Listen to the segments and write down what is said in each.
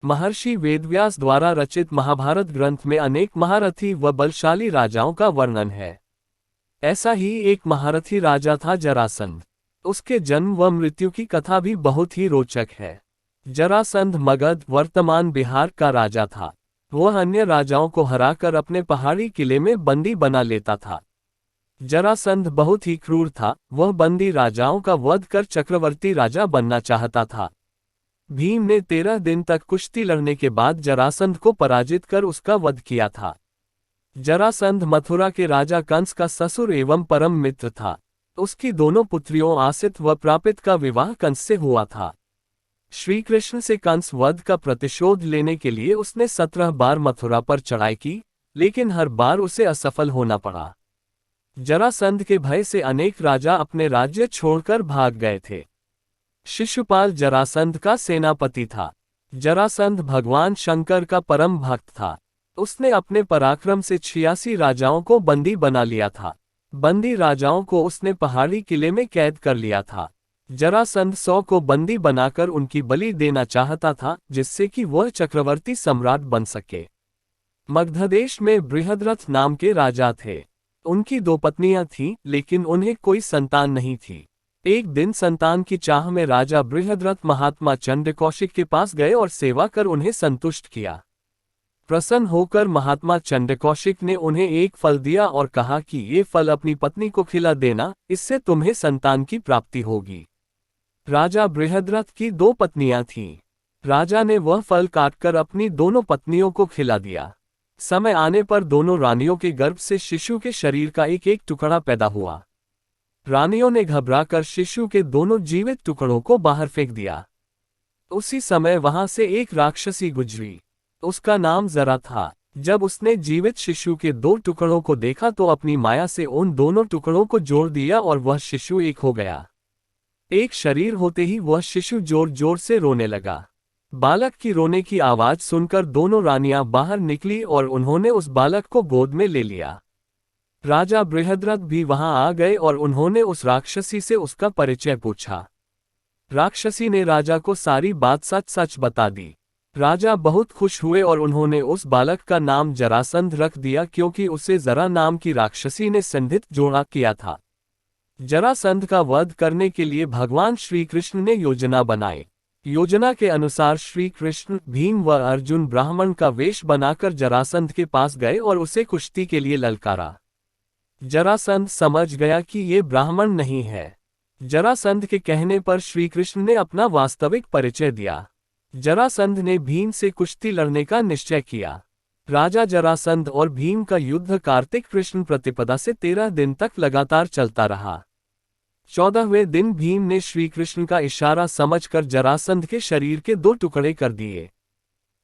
महर्षि वेदव्यास द्वारा रचित महाभारत ग्रंथ में अनेक महारथी व बलशाली राजाओं का वर्णन है। ऐसा ही एक महारथी राजा था जरासंध। उसके जन्म व मृत्यु की कथा भी बहुत ही रोचक है। जरासंध मगध वर्तमान बिहार का राजा था। वह अन्य राजाओं को हराकर अपने पहाड़ी किले में बंदी बना लेता था। जरासंध बहुत ही क्रूर था। वह बंदी राजाओं का वध कर चक्रवर्ती राजा बनना चाहता था। भीम ने 13 दिन तक कुश्ती लड़ने के बाद जरासंध को पराजित कर उसका वध किया था। जरासंध मथुरा के राजा कंस का ससुर एवं परम मित्र था। उसकी दोनों पुत्रियों आसित व प्रापित का विवाह कंस से हुआ था। श्री कृष्ण से कंस वध का प्रतिशोध लेने के लिए उसने 17 बार मथुरा पर चढ़ाई की, लेकिन हर बार उसे असफल होना पड़ा। जरासंध के भय से अनेक राजा अपने राज्य छोड़कर भाग गए थे। शिशुपाल जरासंध का सेनापति था। जरासंध भगवान शंकर का परम भक्त था। उसने अपने पराक्रम से 86 राजाओं को बंदी बना लिया था। बंदी राजाओं को उसने पहाड़ी किले में कैद कर लिया था। जरासंध 100 को बंदी बनाकर उनकी बलि देना चाहता था, जिससे कि वह चक्रवर्ती सम्राट बन सके। मगधदेश में बृहद्रथ नाम के राजा थे। उनकी 2 पत्नियां थीं, लेकिन उन्हें कोई संतान नहीं थी। एक दिन संतान की चाह में राजा बृहद्रथ महात्मा चंद्रकौशिक के पास गए और सेवा कर उन्हें संतुष्ट किया। प्रसन्न होकर महात्मा चंद्रकौशिक ने उन्हें एक फल दिया और कहा कि ये फल अपनी पत्नी को खिला देना, इससे तुम्हें संतान की प्राप्ति होगी। राजा बृहद्रथ की 2 पत्नियां थीं। राजा ने वह फल काटकर अपनी दोनों पत्नियों को खिला दिया। समय आने पर दोनों रानियों के गर्भ से शिशु के शरीर का एक एक टुकड़ा पैदा हुआ। रानियों ने घबराकर शिशु के दोनों जीवित टुकड़ों को बाहर फेंक दिया। उसी समय वहां से एक राक्षसी गुजरी। उसका नाम जरा था। जब उसने जीवित शिशु के 2 टुकड़ों को देखा तो अपनी माया से उन दोनों टुकड़ों को जोड़ दिया और वह शिशु एक हो गया। एक शरीर होते ही वह शिशु जोर जोर से रोने लगा। बालक की रोने की आवाज सुनकर दोनों रानियां बाहर निकली और उन्होंने उस बालक को गोद में ले लिया। राजा बृहद्रथ भी वहां आ गए और उन्होंने उस राक्षसी से उसका परिचय पूछा। राक्षसी ने राजा को सारी बात सच सच बता दी। राजा बहुत खुश हुए और उन्होंने उस बालक का नाम जरासंध रख दिया, क्योंकि उसे जरा नाम की राक्षसी ने संधित जोड़ा किया था। जरासंध का वध करने के लिए भगवान श्री कृष्ण ने योजना बनाई। योजना के अनुसार श्री कृष्ण, भीम व अर्जुन ब्राह्मण का वेश बनाकर जरासंध के पास गए और उसे कुश्ती के लिए ललकारा। जरासंध समझ गया कि ये ब्राह्मण नहीं है। जरासंध के कहने पर श्री कृष्ण ने अपना वास्तविक परिचय दिया। जरासंध ने भीम से कुश्ती लड़ने का निश्चय किया। राजा जरासंध और भीम का युद्ध कार्तिक कृष्ण प्रतिपदा से 13 दिन तक लगातार चलता रहा। 14वें दिन भीम ने श्री कृष्ण का इशारा समझकर जरासंध के शरीर के 2 टुकड़े कर दिए।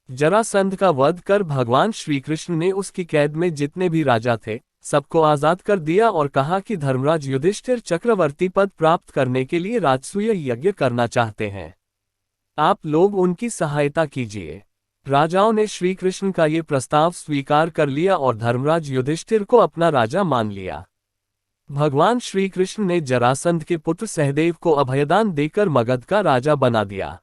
जरासंध का वध कर भगवान श्री कृष्ण ने उसकी कैद में जितने भी राजा थे, सबको आजाद कर दिया और कहा कि धर्मराज युधिष्ठिर चक्रवर्ती पद प्राप्त करने के लिए राजसूय यज्ञ करना चाहते हैं। आप लोग उनकी सहायता कीजिए। राजाओं ने श्री कृष्ण का ये प्रस्ताव स्वीकार कर लिया और धर्मराज युधिष्ठिर को अपना राजा मान लिया। भगवान श्री कृष्ण ने जरासंध के पुत्र सहदेव को अभयदान देकर मगध का राजा बना दिया।